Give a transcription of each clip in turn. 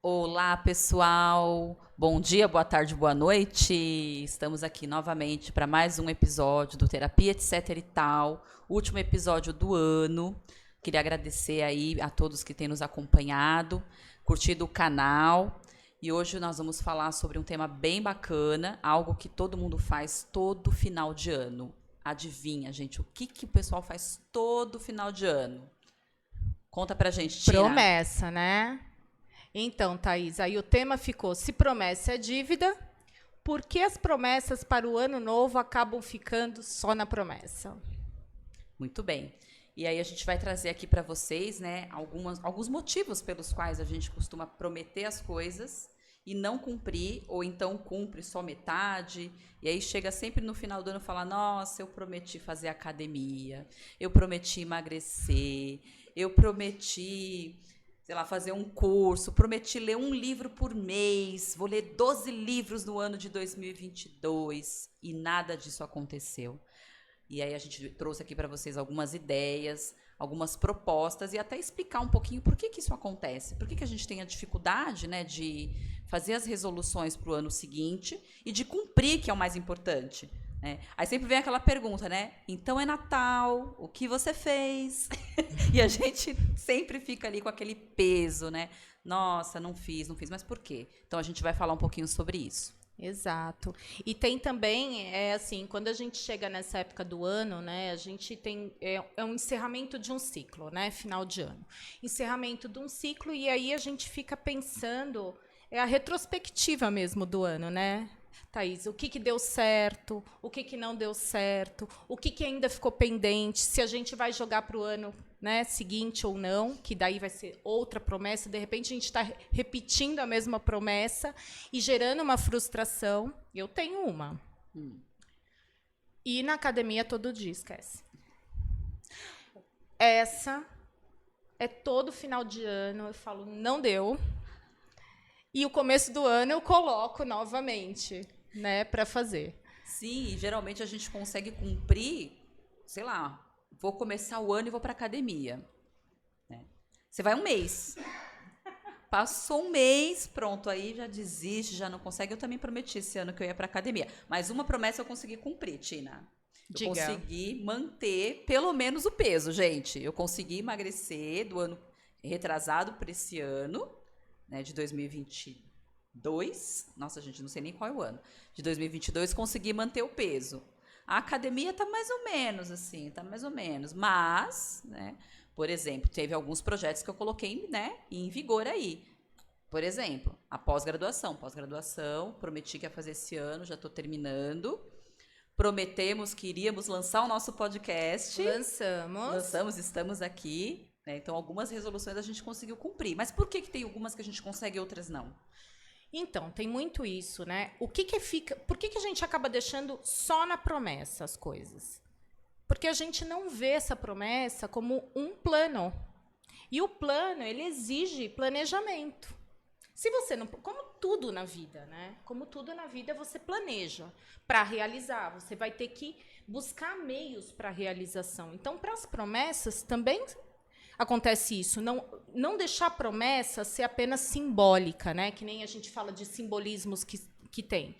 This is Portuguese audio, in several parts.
Olá, pessoal! Bom dia, boa tarde, boa noite! Estamos aqui novamente para mais um episódio do Terapia, etc e tal. Último episódio do ano. Queria agradecer aí a todos que têm nos acompanhado, curtido o canal. E hoje nós vamos falar sobre um tema bem bacana, algo que todo mundo faz todo final de ano. Adivinha, gente, o que o pessoal faz todo final de ano? Conta pra gente, Tina. Promessa, né? Então, Thaís, aí o tema ficou: se promessa é dívida, por que as promessas para o ano novo acabam ficando só na promessa? Muito bem. E aí a gente vai trazer aqui para vocês, né, alguns motivos pelos quais a gente costuma prometer as coisas e não cumprir, ou então cumpre só metade, e aí chega sempre no final do ano e fala: nossa, eu prometi fazer academia, eu prometi emagrecer, eu prometi, sei lá, fazer um curso, prometi ler um livro por mês, vou ler 12 livros no ano de 2022, e nada disso aconteceu. E aí a gente trouxe aqui para vocês algumas ideias, algumas propostas e até explicar um pouquinho por que isso acontece. Por que a gente tem a dificuldade, né, de fazer as resoluções para o ano seguinte e de cumprir, que é o mais importante. Né? Aí sempre vem aquela pergunta, né? Então é Natal, o que você fez? E a gente sempre fica ali com aquele peso, né? Nossa, não fiz, mas por quê? Então a gente vai falar um pouquinho sobre isso. Exato. E tem também, assim, quando a gente chega nessa época do ano, né, a gente tem, um encerramento de um ciclo, né, final de ano. Encerramento de um ciclo, e aí a gente fica pensando, a retrospectiva mesmo do ano, né, Thaís? O que deu certo, o que não deu certo, o que ainda ficou pendente, se a gente vai jogar para o ano, né, seguinte ou não, que daí vai ser outra promessa, de repente a gente está repetindo a mesma promessa e gerando uma frustração. Eu tenho uma. Ir na academia todo dia, esquece. Essa é todo final de ano, eu falo, não deu. E o começo do ano eu coloco novamente, né, para fazer. Sim, geralmente a gente consegue cumprir, sei lá, vou começar o ano e vou para academia. Né? Você vai um mês. Passou um mês, pronto, aí já desiste, já não consegue. Eu também prometi esse ano que eu ia para academia. Mas uma promessa eu consegui cumprir, Tina. Eu consegui manter pelo menos o peso, gente. Eu consegui emagrecer do ano retrasado para esse ano, né, de 2022. Nossa, gente, não sei nem qual é o ano. De 2022, consegui manter o peso. A academia tá mais ou menos, assim, tá mais ou menos. Mas, né, por exemplo, teve alguns projetos que eu coloquei, né, em vigor aí. Por exemplo, a pós-graduação. Pós-graduação, prometi que ia fazer esse ano, já estou terminando. Prometemos que iríamos lançar o nosso podcast. Lançamos, estamos aqui. Né, então, algumas resoluções a gente conseguiu cumprir. Mas por que tem algumas que a gente consegue e outras não? Então, tem muito isso, né? Por que a gente acaba deixando só na promessa as coisas? Porque a gente não vê essa promessa como um plano. E o plano, ele exige planejamento. Se você não, como tudo na vida, né? Como tudo na vida, você planeja para realizar. Você vai ter que buscar meios para a realização. Então, para as promessas também acontece isso, não deixar a promessa ser apenas simbólica, né? Que nem a gente fala de simbolismos que tem.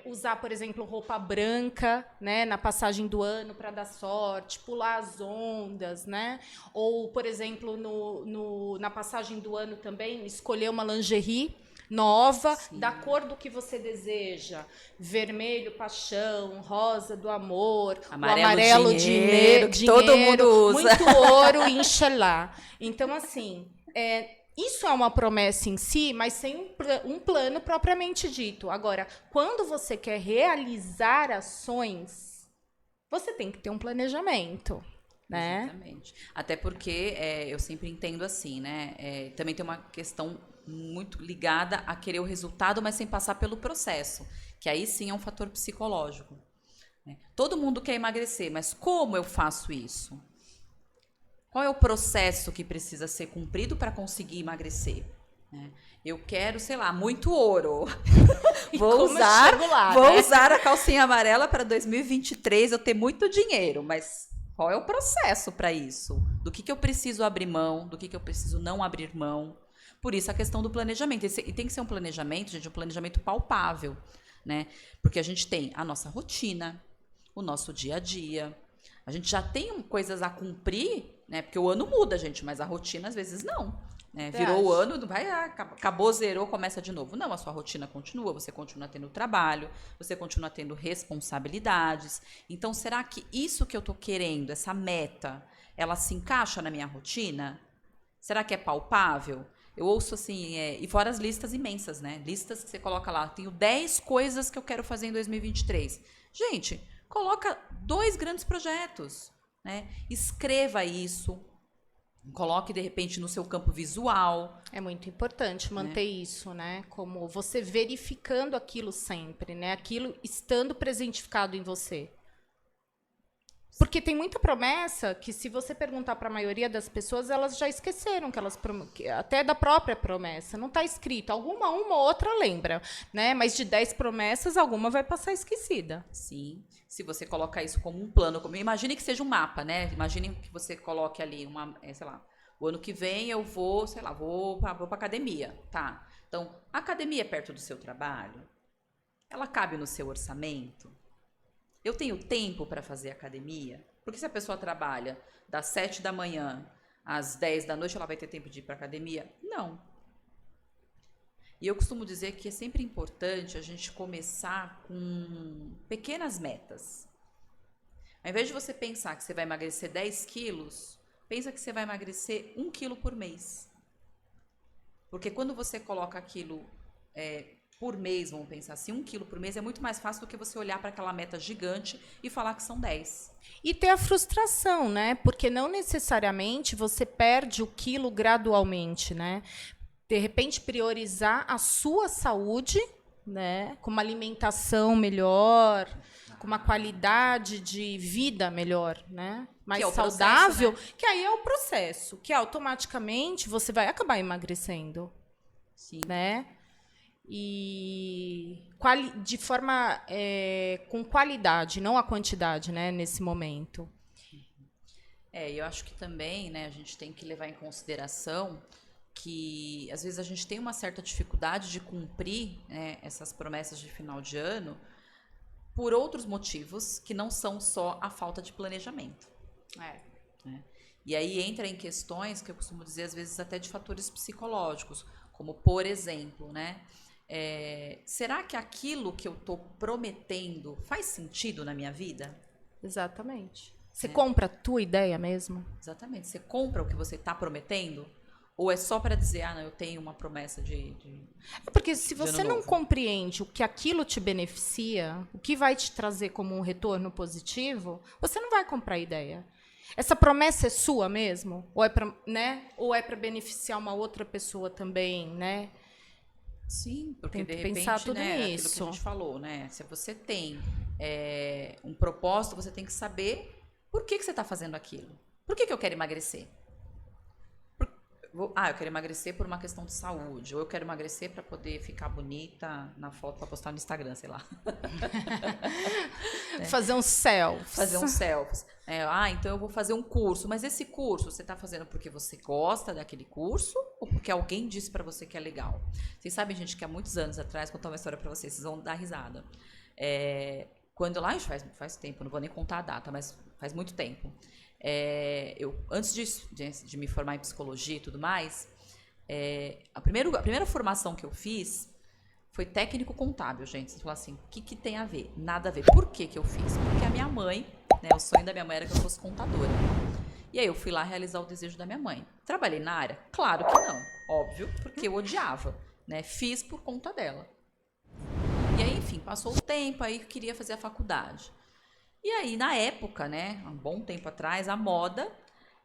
Usar, por exemplo, roupa branca, né, na passagem do ano para dar sorte, pular as ondas, né? Ou, por exemplo, na passagem do ano também, escolher uma lingerie nova, sim, da cor do que você deseja. Vermelho, paixão, rosa do amor, amarelo dinheiro, que todo mundo usa. Muito ouro, inshallah. Então, assim, isso é uma promessa em si, mas sem um plano propriamente dito. Agora, quando você quer realizar ações, você tem que ter um planejamento. Né? Exatamente. Até porque eu sempre entendo assim, né? Também tem uma questão muito ligada a querer o resultado, mas sem passar pelo processo, que aí sim é um fator psicológico. Né? Todo mundo quer emagrecer, mas como eu faço isso? Qual é o processo que precisa ser cumprido para conseguir emagrecer? Né? Eu quero, sei lá, muito ouro. Vou usar a calcinha amarela para 2023, eu ter muito dinheiro, mas qual é o processo para isso? Do que eu preciso abrir mão, do que eu preciso não abrir mão? Por isso a questão do planejamento. E tem que ser um planejamento, gente, um planejamento palpável, né? Porque a gente tem a nossa rotina, o nosso dia a dia. A gente já tem coisas a cumprir, né? Porque o ano muda, gente, mas a rotina às vezes não. Né? Virou o ano, acabou, zerou, começa de novo. Não, a sua rotina continua, você continua tendo trabalho, você continua tendo responsabilidades. Então, será que isso que eu tô querendo, essa meta, ela se encaixa na minha rotina? Será que é palpável? Eu ouço assim, e fora as listas imensas, né? Listas que você coloca lá, tenho 10 coisas que eu quero fazer em 2023. Gente, coloca 2 grandes projetos, né? Escreva isso. Coloque, de repente, no seu campo visual. É muito importante manter isso, né? Como você verificando aquilo sempre, né? Aquilo estando presentificado em você. Porque tem muita promessa que, se você perguntar para a maioria das pessoas, elas já esqueceram até da própria promessa. Não está escrito. Uma ou outra lembra, né? Mas de 10 promessas, alguma vai passar esquecida. Sim. Se você coloca isso como um plano, imagine que seja um mapa, né? Imagine que você coloque ali sei lá, o ano que vem eu vou, sei lá, vou para academia, tá? Então, a academia é perto do seu trabalho? Ela cabe no seu orçamento? Eu tenho tempo para fazer academia? Porque se a pessoa trabalha das 7 da manhã às 10 da noite, ela vai ter tempo de ir para academia? Não. E eu costumo dizer que é sempre importante a gente começar com pequenas metas. Ao invés de você pensar que você vai emagrecer 10 quilos, pensa que você vai emagrecer 1 quilo por mês. Porque quando você coloca aquilo por mês, vamos pensar assim, 1 quilo por mês, é muito mais fácil do que você olhar para aquela meta gigante e falar que são 10. E ter a frustração, né? Porque não necessariamente você perde o quilo gradualmente, né? De repente, priorizar a sua saúde, né? Com uma alimentação melhor, com uma qualidade de vida melhor, né? Mais saudável, processo, né? Que aí é o processo, que automaticamente você vai acabar emagrecendo. Sim. Né? E de forma com qualidade, não a quantidade, né? Nesse momento. Eu acho que também, né, a gente tem que levar em consideração que às vezes a gente tem uma certa dificuldade de cumprir, né, essas promessas de final de ano por outros motivos que não são só a falta de planejamento. Né? E aí entra em questões que eu costumo dizer, às vezes, até de fatores psicológicos, como, por exemplo, né, será que aquilo que eu estou prometendo faz sentido na minha vida? Exatamente. Você compra a tua ideia mesmo? Exatamente. Você compra o que você está prometendo? Ou é só para dizer, não, eu tenho uma promessa de porque se você não compreende o que aquilo te beneficia, o que vai te trazer como um retorno positivo, você não vai comprar a ideia. Essa promessa é sua mesmo? Ou é para, né? Ou é para beneficiar uma outra pessoa também, né? Sim, porque de repente, pensar tudo né, nisso. Aquilo que a gente falou, né? Se você tem um propósito, você tem que saber por que você está fazendo aquilo. Por que eu quero emagrecer? Eu quero emagrecer por uma questão de saúde. Ou eu quero emagrecer para poder ficar bonita na foto para postar no Instagram, sei lá. Fazer um selfies. Fazer um selfies. Então eu vou fazer um curso. Mas esse curso, você está fazendo porque você gosta daquele curso? Ou porque alguém disse para você que é legal? Vocês sabem, gente, que há muitos anos atrás, vou contar uma história para vocês vão dar risada. Quando lá, faz tempo, não vou nem contar a data, mas faz muito tempo. Eu, antes de me formar em psicologia e tudo mais, a primeira formação que eu fiz foi técnico contábil, gente. Você fala assim, o que tem a ver? Nada a ver. Por que eu fiz? Porque a minha mãe, né, o sonho da minha mãe era que eu fosse contadora. E aí eu fui lá realizar o desejo da minha mãe. Trabalhei na área? Claro que não, óbvio, porque eu odiava, né? Fiz por conta dela. E aí, enfim, passou o tempo, aí eu queria fazer a faculdade. E aí, na época, né, há um bom tempo atrás, a moda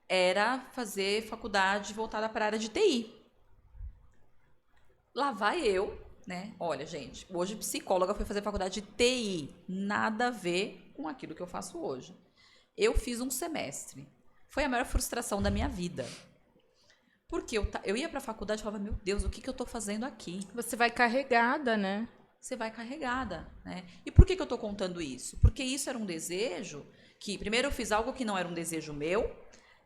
era fazer faculdade voltada para a área de TI. Lá vai eu, né? Olha, gente, hoje psicóloga foi fazer faculdade de TI. Nada a ver com aquilo que eu faço hoje. Eu fiz um semestre. Foi a maior frustração da minha vida. Porque eu ia para a faculdade e falava, meu Deus, o que eu estou fazendo aqui? Você vai carregada, né? Você vai carregada, né? E por que eu estou contando isso? Porque isso era um desejo que, primeiro eu fiz algo que não era um desejo meu,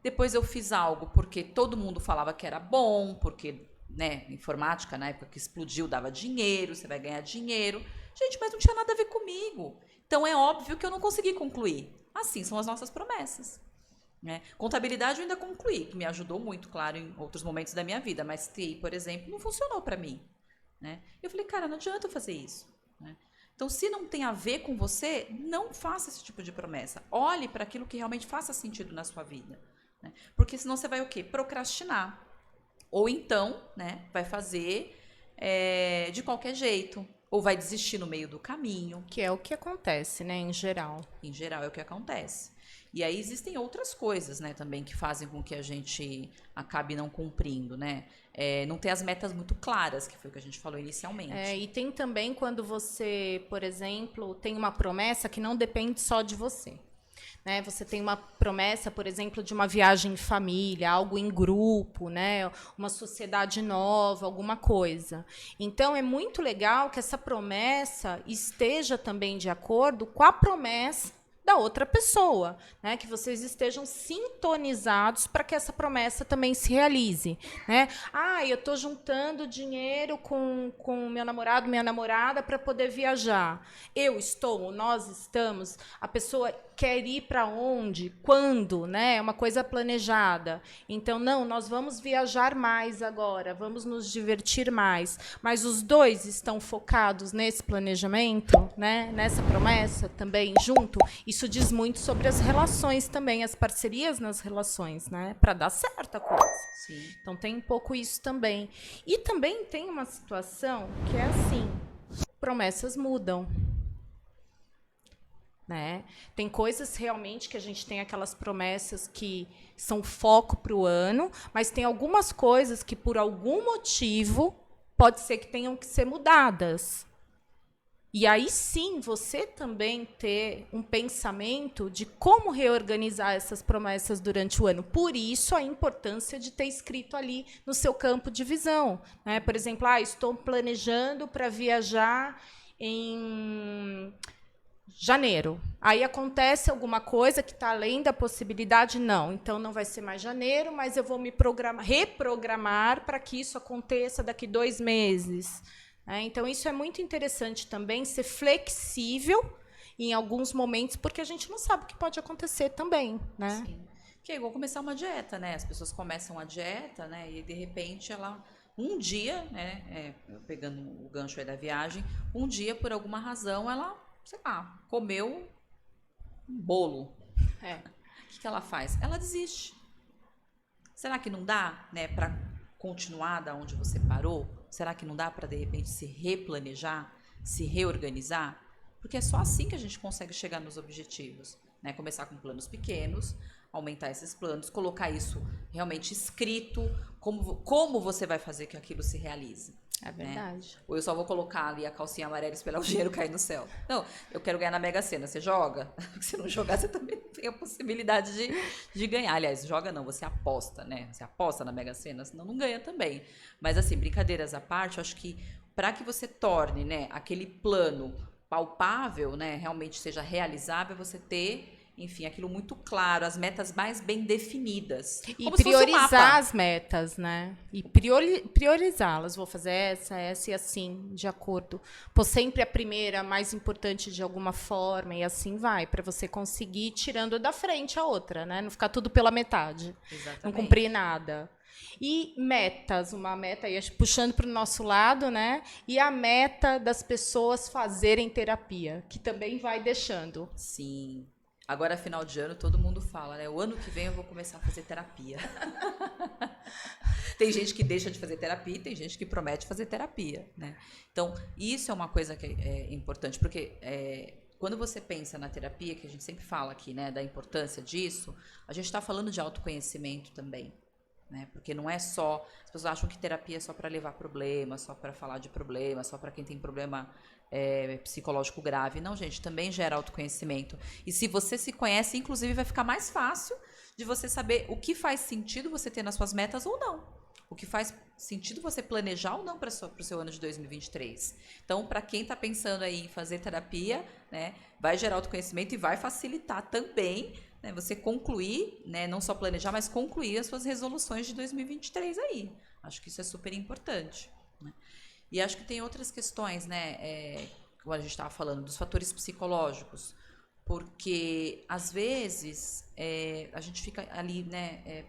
depois eu fiz algo porque todo mundo falava que era bom, porque né, informática, na época que explodiu, dava dinheiro, você vai ganhar dinheiro. Gente, mas não tinha nada a ver comigo. Então é óbvio que eu não consegui concluir. Assim são as nossas promessas. Né? Contabilidade eu ainda concluí, que me ajudou muito, claro, em outros momentos da minha vida. Mas TI, por exemplo, não funcionou para mim. Né? Eu falei, cara, não adianta eu fazer isso. Né? Então, se não tem a ver com você, não faça esse tipo de promessa. Olhe para aquilo que realmente faça sentido na sua vida. Né? Porque senão você vai o quê? Procrastinar. Ou então, né, vai fazer de qualquer jeito. Ou vai desistir no meio do caminho. Que é o que acontece, né, em geral. Em geral, é o que acontece. E aí existem outras coisas, né, também, que fazem com que a gente acabe não cumprindo, né? Não ter as metas muito claras, que foi o que a gente falou inicialmente. E tem também quando você, por exemplo, tem uma promessa que não depende só de você. Né? Você tem uma promessa, por exemplo, de uma viagem em família, algo em grupo, né? Uma sociedade nova, alguma coisa. Então, é muito legal que essa promessa esteja também de acordo com a promessa da outra pessoa, né? Que vocês estejam sintonizados para que essa promessa também se realize, né? Eu estou juntando dinheiro com meu namorado, minha namorada para poder viajar. Eu estou, nós estamos, a pessoa quer ir para onde, quando, né? É uma coisa planejada. Então, não, nós vamos viajar mais agora, vamos nos divertir mais. Mas os dois estão focados nesse planejamento, né? Nessa promessa também, junto. Isso diz muito sobre as relações também, as parcerias nas relações, né? Para dar certo a coisa. Sim. Então, tem um pouco isso também. E também tem uma situação que é assim, promessas mudam. Né? Tem coisas realmente que a gente tem aquelas promessas que são foco para o ano, mas tem algumas coisas que, por algum motivo, pode ser que tenham que ser mudadas. E aí sim, você também ter um pensamento de como reorganizar essas promessas durante o ano. Por isso, a importância de ter escrito ali no seu campo de visão. Né? Por exemplo, estou planejando para viajar em janeiro. Aí acontece alguma coisa que está além da possibilidade, não. Então, não vai ser mais janeiro, mas eu vou me reprogramar para que isso aconteça daqui 2 meses. Então, isso é muito interessante também, ser flexível em alguns momentos, porque a gente não sabe o que pode acontecer também. Né? Sim. Que é igual começar uma dieta, né? As pessoas começam a dieta, né? E, de repente, ela... Um dia, né? Pegando o gancho aí da viagem, um dia, por alguma razão, ela... sei lá, comeu um bolo. O que ela faz? Ela desiste. Será que não dá, né, para continuar da onde você parou? Será que não dá para, de repente, se replanejar, se reorganizar? Porque é só assim que a gente consegue chegar nos objetivos. Né? Começar com planos pequenos, aumentar esses planos, colocar isso realmente escrito, como você vai fazer que aquilo se realize. É verdade. Né? Ou eu só vou colocar ali a calcinha amarela e esperar o dinheiro cair no céu. Não, eu quero ganhar na Mega Sena. Você joga? Se não jogar, você também tem a possibilidade de ganhar. Aliás, joga não, você aposta, né? Você aposta na Mega Sena, senão não ganha também. Mas, assim, brincadeiras à parte, eu acho que para que você torne, né, aquele plano palpável, né, realmente seja realizável, você ter... enfim, aquilo muito claro, as metas mais bem definidas. E priorizar as metas, né? E priorizá-las. Vou fazer essa e assim, de acordo. Pô, sempre a primeira, a mais importante de alguma forma, e assim vai, para você conseguir ir tirando da frente a outra, né? Não ficar tudo pela metade. Exatamente. Não cumprir nada. E metas, uma meta, aí, puxando para o nosso lado, né? E a meta das pessoas fazerem terapia, que também vai deixando. Sim. Agora, final de ano, todo mundo fala, né? O ano que vem eu vou começar a fazer terapia. Tem gente que deixa de fazer terapia e tem gente que promete fazer terapia, né? Então, isso é uma coisa que é importante, porque quando você pensa na terapia, que a gente sempre fala aqui, né, da importância disso, a gente está falando de autoconhecimento também, né? Porque não é só... As pessoas acham que terapia é só para levar problema, só para falar de problema, só para quem tem problema... psicológico grave. Não, gente, também gera autoconhecimento. E se você se conhece, inclusive, vai ficar mais fácil de você saber o que faz sentido você ter nas suas metas ou não. O que faz sentido você planejar ou não para o seu ano de 2023. Então, para quem está pensando aí em fazer terapia, né, vai gerar autoconhecimento e vai facilitar também, né, você concluir, né, não só planejar, mas concluir as suas resoluções de 2023 aí. Acho que isso é super importante, né? E acho que tem outras questões, né? Como a gente estava falando, dos fatores psicológicos. Porque, às vezes, a gente fica ali, né?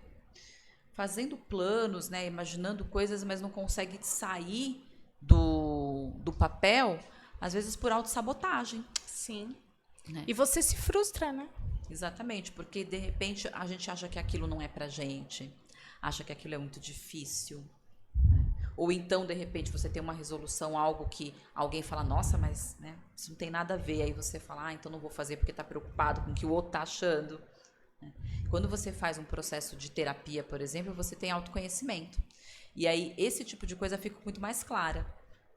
Fazendo planos, né? Imaginando coisas, mas não consegue sair do papel, às vezes por autossabotagem. Sim. Né? E você se frustra, né? Exatamente, porque de repente a gente acha que aquilo não é pra gente, acha que aquilo é muito difícil. Ou então, de repente, você tem uma resolução, algo que alguém fala, nossa, mas né, isso não tem nada a ver. Aí você fala, então não vou fazer porque está preocupado com o que o outro está achando. Quando você faz um processo de terapia, por exemplo, você tem autoconhecimento. E aí, esse tipo de coisa fica muito mais clara.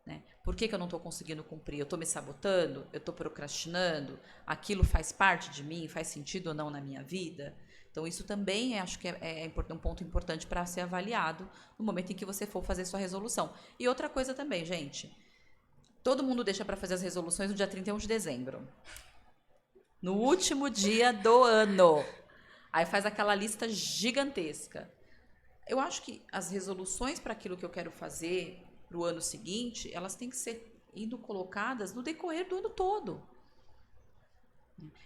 Né? Por que eu não estou conseguindo cumprir? Eu estou me sabotando? Eu estou procrastinando? Aquilo faz parte de mim? Faz sentido ou não na minha vida? Então, isso também acho que é um ponto importante para ser avaliado no momento em que você for fazer sua resolução. E outra coisa também, gente. Todo mundo deixa para fazer as resoluções no dia 31 de dezembro. No último dia do ano. Aí faz aquela lista gigantesca. Eu acho que as resoluções para aquilo que eu quero fazer para o ano seguinte, elas têm que ser indo colocadas no decorrer do ano todo.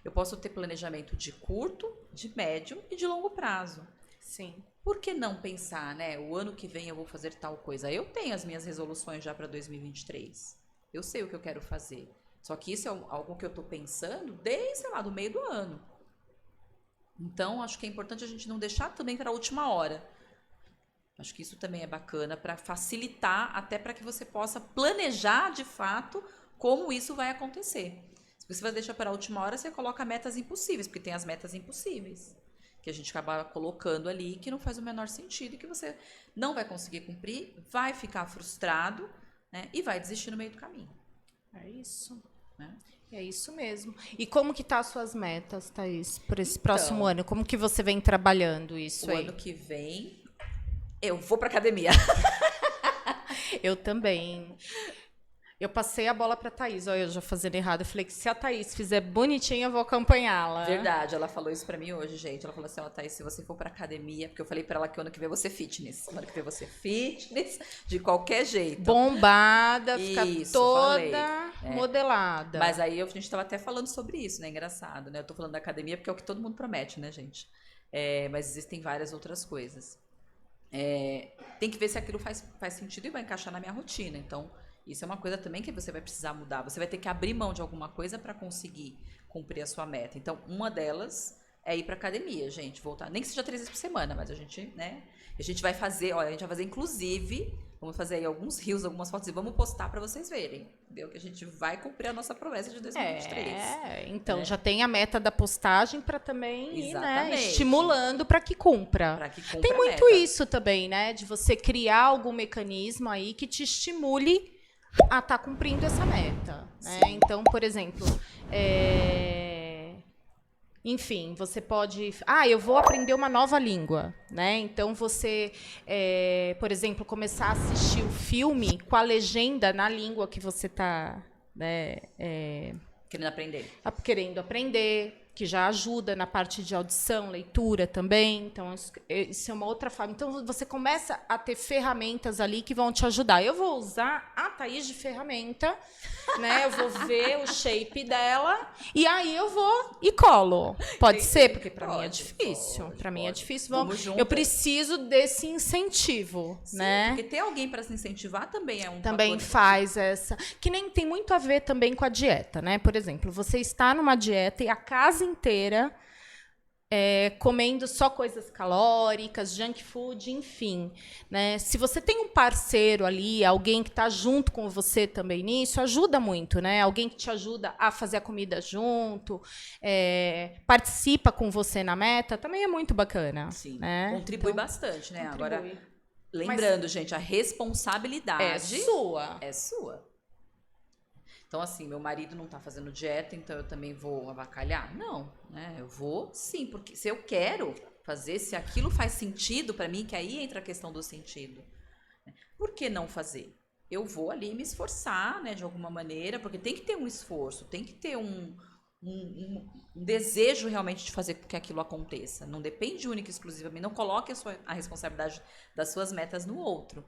Eu posso ter planejamento de curto, de médio e de longo prazo. Sim. Por que não pensar, né? O ano que vem eu vou fazer tal coisa. Eu tenho as minhas resoluções já para 2023. Eu sei o que eu quero fazer. Só que isso é algo que eu estou pensando desde, sei lá, do meio do ano. Então, acho que é importante a gente não deixar também para a última hora. Acho que isso também é bacana para facilitar, até para que você possa planejar de fato como isso vai acontecer. Se você vai deixar para a última hora, você coloca metas impossíveis, porque tem as metas impossíveis, que a gente acaba colocando ali, que não faz o menor sentido e que você não vai conseguir cumprir, vai ficar frustrado, né, e vai desistir no meio do caminho. É isso. Né? É isso mesmo. E como que tá as suas metas, Thaís, por esse próximo ano? Como que você vem trabalhando isso aí? O ano que vem, eu vou pra academia. Eu também. Eu passei a bola pra Thaís, olha, eu já fazendo errado. Eu falei que se a Thaís fizer bonitinha, eu vou acompanhá-la. Verdade, ela falou isso pra mim hoje, gente. Ela falou assim, ó, Thaís, se você for pra academia, porque eu falei pra ela que o ano que vem você fitness. O ano que vem você fitness, de qualquer jeito. Bombada, ficar Isso, toda modelada. Mas aí a gente tava até falando sobre isso, né? Engraçado, né? Eu tô falando da academia porque é o que todo mundo promete, né, gente? Mas existem várias outras coisas. Tem que ver se aquilo faz sentido e vai encaixar na minha rotina. Então, isso é uma coisa também que você vai precisar mudar. Você vai ter que abrir mão de alguma coisa para conseguir cumprir a sua meta. Então, uma delas é ir para academia, gente. Voltar, nem que seja 3 vezes por semana, mas a gente, né? A gente vai fazer, olha, a gente vai fazer inclusive, vamos fazer aí alguns reels, algumas fotos e vamos postar para vocês verem. Entendeu? Que a gente vai cumprir a nossa promessa de 2023. Então já tem a meta da postagem para também ir, né, Exatamente. Estimulando para que cumpra. Pra que cumpra Tem a muito meta. isso também, né? De você criar algum mecanismo aí que te estimule a estar cumprindo essa meta. Né? Então, por exemplo, enfim, você pode... eu vou aprender uma nova língua, né? Então, você, por exemplo, começar a assistir o filme com a legenda na língua que você está, né, querendo aprender. Que já ajuda na parte de audição, leitura também. Então, isso é uma outra forma. Então, você começa a ter ferramentas ali que vão te ajudar. Eu vou usar a Thaís de ferramenta, né? Eu vou ver o shape dela e aí eu vou e colo. Pode ser, porque para mim é difícil. Para mim é difícil. Eu preciso desse incentivo, Sim, né? Porque ter alguém para se incentivar também é um também faz essa. Que nem tem muito a ver também com a dieta, né? Por exemplo, você está numa dieta e a casa inteira comendo só coisas calóricas, junk food, enfim, né? Se você tem um parceiro ali, alguém que está junto com você também nisso, ajuda muito, né? Alguém que te ajuda a fazer a comida junto, participa com você na meta, também é muito bacana. Sim, né? contribui bastante, né? Contribui. Agora, lembrando, gente, a responsabilidade é sua. Então, assim, meu marido não tá fazendo dieta, então eu também vou avacalhar? Não, né? Eu vou sim, porque se eu quero fazer, se aquilo faz sentido para mim, que aí entra a questão do sentido. Por que não fazer? Eu vou ali me esforçar, né, de alguma maneira, porque tem que ter um esforço, tem que ter um desejo realmente de fazer com que aquilo aconteça. Não depende única e exclusivamente, não coloque a responsabilidade das suas metas no outro.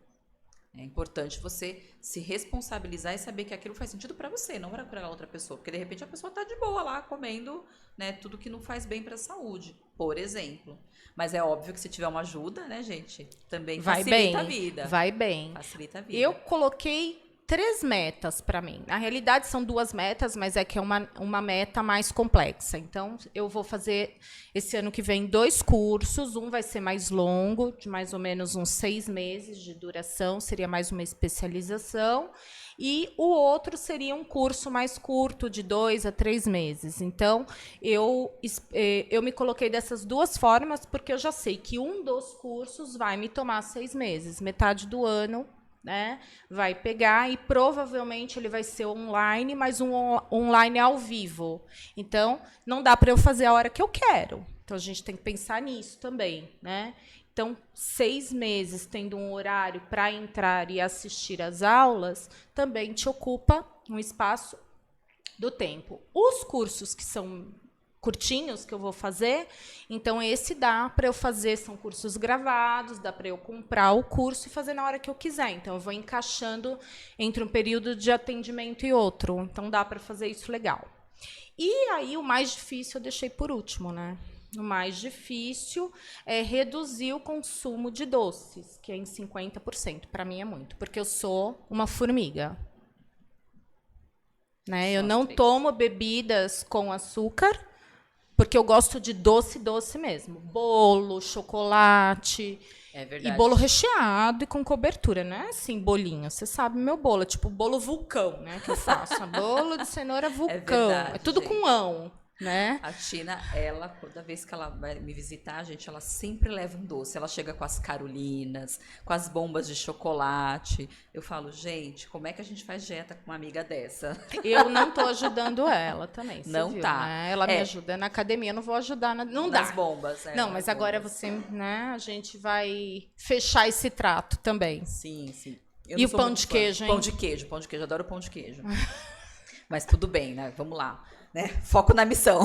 É importante você se responsabilizar e saber que aquilo faz sentido para você, não para aquela outra pessoa. Porque, de repente, a pessoa está de boa lá, comendo, né, tudo que não faz bem para a saúde, por exemplo. Mas é óbvio que se tiver uma ajuda, né, gente, também facilita a vida. Vai bem. Facilita a vida. Eu coloquei 3 metas para mim. Na realidade, são 2 metas, mas é que é uma meta mais complexa. Então, eu vou fazer esse ano que vem 2 cursos. Um vai ser mais longo, de mais ou menos uns 6 meses de duração, seria mais uma especialização. E o outro seria um curso mais curto, de 2 a 3 meses. Então, eu me coloquei dessas 2 formas, porque eu já sei que um dos cursos vai me tomar 6 meses, metade do ano, né, vai pegar, e provavelmente ele vai ser online, mas um online ao vivo. Então, não dá para eu fazer a hora que eu quero. Então, a gente tem que pensar nisso também, né? Então, 6 meses tendo um horário para entrar e assistir às aulas também te ocupa um espaço do tempo. Os cursos que são curtinhos que eu vou fazer, então esse dá para eu fazer, são cursos gravados, dá para eu comprar o curso e fazer na hora que eu quiser. Então eu vou encaixando entre um período de atendimento e outro. Então dá para fazer isso legal. E aí o mais difícil eu deixei por último, né? O mais difícil é reduzir o consumo de doces, que é em 50%. Para mim é muito, porque eu sou uma formiga. Né? Eu não tomo bebidas com açúcar, porque eu gosto de doce mesmo. Bolo, chocolate. É verdade. E bolo recheado e com cobertura. Não é assim, bolinho. Você sabe meu bolo. É tipo bolo vulcão, né? Que eu faço. Bolo de cenoura vulcão. Verdade, é tudo gente. com ão. Né? A Tina, ela, toda vez que ela vai me visitar, gente, ela sempre leva um doce. Ela chega com as carolinas, com as bombas de chocolate. Eu falo, gente, como é que a gente faz dieta com uma amiga dessa? Eu não tô ajudando ela também. Não viu, tá. Né? Ela me ajuda na academia, eu não vou ajudar não dá. Nas bombas. Não, mas agora bombas. você, né? A gente vai fechar esse trato também. Sim, sim. E o pão de queijo, hein? Pão de queijo. Adoro pão de queijo. Mas tudo bem, né? Vamos lá. Né? Foco na missão.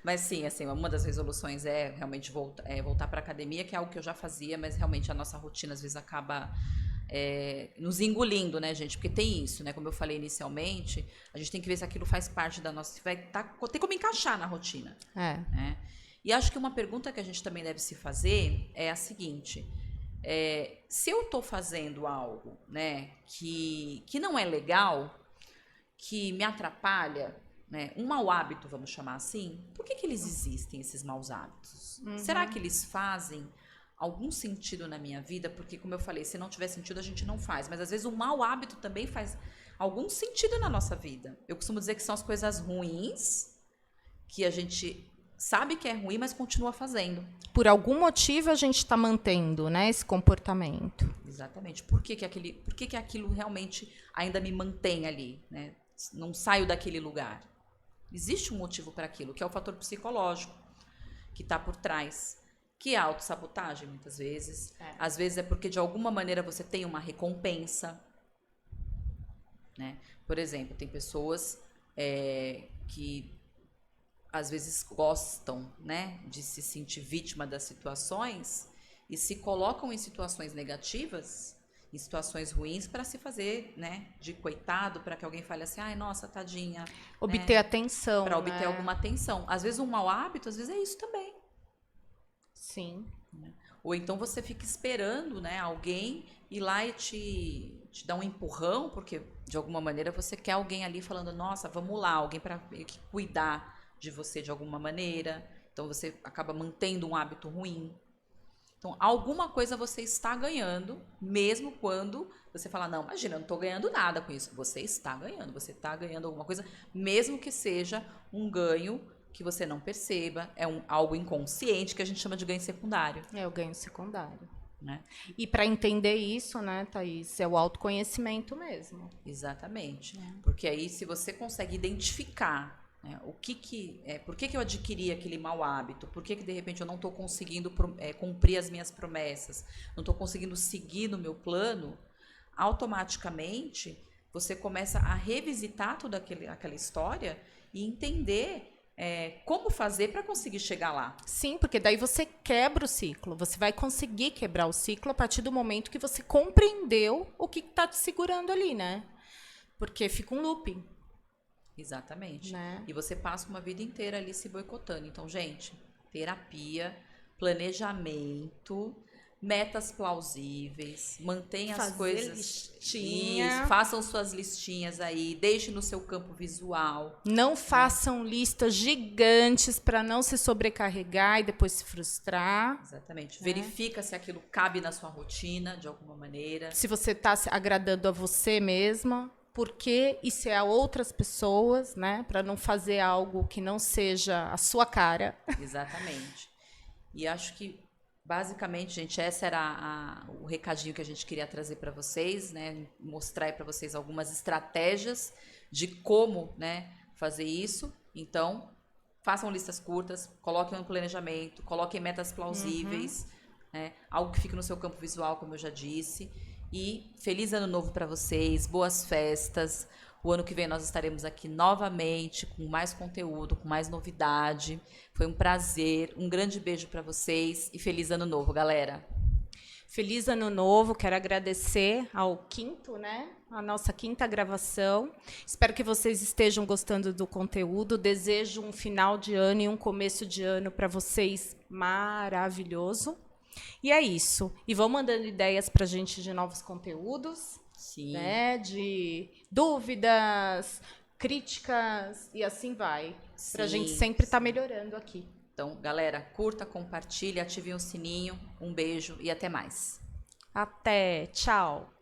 Mas sim, assim, uma das resoluções é realmente voltar para a academia, que é algo que eu já fazia, mas realmente a nossa rotina às vezes acaba nos engolindo, né, gente? Porque tem isso, né? Como eu falei inicialmente, a gente tem que ver se aquilo faz parte da nossa... tem como encaixar na rotina. Né? E acho que uma pergunta que a gente também deve se fazer é a seguinte... se eu estou fazendo algo, né, que não é legal, que me atrapalha... Né? Um mau hábito, vamos chamar assim, por que eles existem, esses maus hábitos? Uhum. Será que eles fazem algum sentido na minha vida? Porque, como eu falei, se não tiver sentido, a gente não faz. Mas, às vezes, o mau hábito também faz algum sentido na nossa vida. Eu costumo dizer que são as coisas ruins que a gente sabe que é ruim, mas continua fazendo. Por algum motivo, a gente está mantendo, né, esse comportamento. Exatamente. Por que aquilo realmente ainda me mantém ali? Né? Não saio daquele lugar. Existe um motivo para aquilo, que é o fator psicológico, que está por trás. Que é a autossabotagem, muitas vezes. Às vezes é porque, de alguma maneira, você tem uma recompensa. Né? Por exemplo, tem pessoas que, às vezes, gostam, né, de se sentir vítima das situações e se colocam em situações negativas, em situações ruins, para se fazer, né, de coitado, para que alguém fale assim, ai, nossa, tadinha. Obter né? atenção. Para obter alguma atenção. Às vezes um mau hábito, às vezes é isso também. Sim. Ou então você fica esperando, né, alguém ir lá e te dar um empurrão, porque de alguma maneira você quer alguém ali falando, nossa, vamos lá, alguém para cuidar de você de alguma maneira. Então você acaba mantendo um hábito ruim. Então, alguma coisa você está ganhando, mesmo quando você fala, não, imagina, eu não estou ganhando nada com isso. Você está ganhando alguma coisa, mesmo que seja um ganho que você não perceba, algo inconsciente, que a gente chama de ganho secundário. É o ganho secundário. Né? E para entender isso, né, Thaís, é o autoconhecimento mesmo. Exatamente. Porque aí, se você consegue identificar por que eu adquiri aquele mau hábito? Por que de repente eu não estou conseguindo cumprir as minhas promessas? Não estou conseguindo seguir no meu plano? Automaticamente, você começa a revisitar toda aquela história e entender como fazer para conseguir chegar lá. Sim, porque daí você quebra o ciclo. Você vai conseguir quebrar o ciclo a partir do momento que você compreendeu o que está te segurando ali, né? Porque fica um looping. Exatamente. Né? E você passa uma vida inteira ali se boicotando. Então, gente, terapia, planejamento, metas plausíveis, mantenha as Fazer coisas. listinha. Isso, façam suas listinhas aí, deixe no seu campo visual. Não façam listas gigantes para não se sobrecarregar e depois se frustrar. Exatamente. Verifica se aquilo cabe na sua rotina de alguma maneira. Se você está agradando a você mesma, por quê? E se é a outras pessoas, né? Para não fazer algo que não seja a sua cara. Exatamente. E acho que basicamente, gente, esse era o recadinho que a gente queria trazer para vocês, né? Mostrar para vocês algumas estratégias de como, né, fazer isso. Então, façam listas curtas, coloquem um planejamento, coloquem metas plausíveis, né? Algo que fique no seu campo visual, como eu já disse. E feliz ano novo para vocês, boas festas. O ano que vem nós estaremos aqui novamente com mais conteúdo, com mais novidade. Foi um prazer, um grande beijo para vocês e feliz ano novo, galera. Feliz ano novo, quero agradecer ao quinto, né? A nossa quinta gravação. Espero que vocês estejam gostando do conteúdo. Desejo um final de ano e um começo de ano para vocês maravilhoso. E é isso. E vão mandando ideias para a gente de novos conteúdos. Sim. Né? De dúvidas, críticas e assim vai. Para a gente sempre estar melhorando aqui. Então, galera, curta, compartilhe, ativem o sininho. Um beijo e até mais. Até. Tchau.